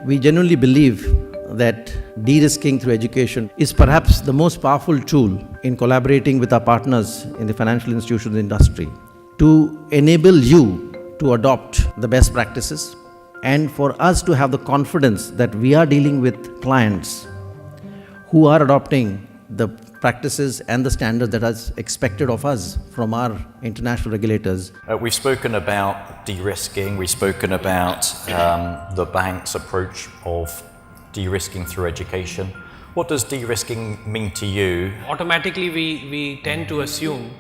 We genuinely believe that de-risking through education is perhaps the most powerful tool in collaborating with our partners in the financial institutions industry to enable you to adopt the best practices and for us to have the confidence that we are dealing with clients who are adopting the practices and the standards that are expected of us from our international regulators. We've spoken about de-risking, we've spoken about the bank's approach of de-risking through education. What does de-risking mean to you? Automatically we tend to assume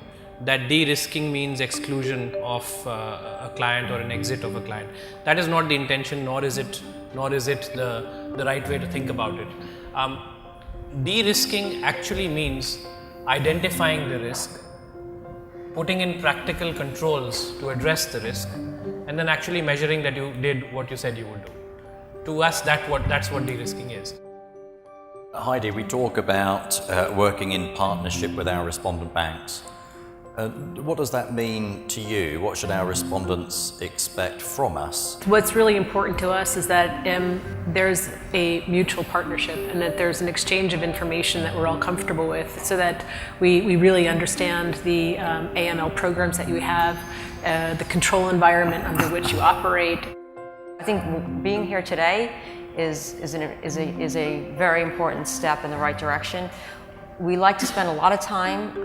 that de-risking means exclusion of a client or an exit of a client. That is not the intention, nor is it the right way to think about it. De-risking actually means identifying the risk, putting in practical controls to address the risk, and then actually measuring that you did what you said you would do. To us, that's what de-risking is. Heidi, we talk about working in partnership with our respondent banks. What does that mean to you? What should our respondents expect from us? What's really important to us is that there's a mutual partnership and that there's an exchange of information that we're all comfortable with so that we really understand the AML programs that you have, the control environment under which you operate. I think being here today is a very important step in the right direction. We like to spend a lot of time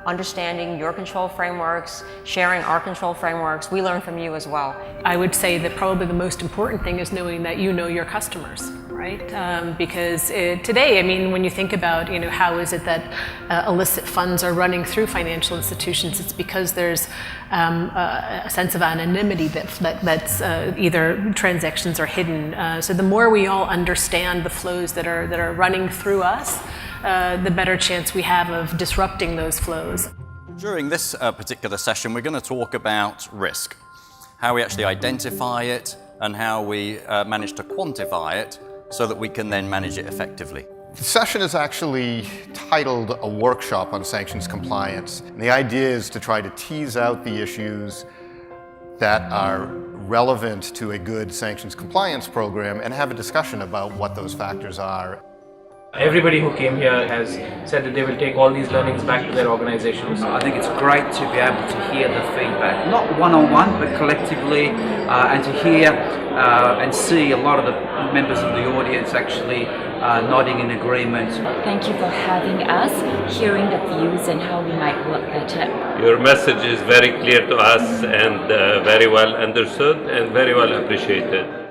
understanding your control frameworks, sharing our control frameworks. We learn from you as well. I would say that probably the most important thing is knowing that you know your customers, right? Because today, I mean, when you think about, how is it that illicit funds are running through financial institutions, it's because there's a sense of anonymity that's either transactions are hidden. So the more we all understand the flows that are running through us, the better chance we have of disrupting those flows. During this particular session, we're going to talk about risk, how we actually identify it and how we manage to quantify it so that we can then manage it effectively. The session is actually titled a workshop on sanctions compliance. And the idea is to try to tease out the issues that are relevant to a good sanctions compliance program and have a discussion about what those factors are. Everybody who came here has said that they will take all these learnings back to their organizations. I think it's great to be able to hear the feedback, not one-on-one, but collectively, and to hear and see a lot of the members of the audience actually nodding in agreement. Thank you for having us, hearing the views and how we might work better. Your message is very clear to us and very well understood and very well appreciated.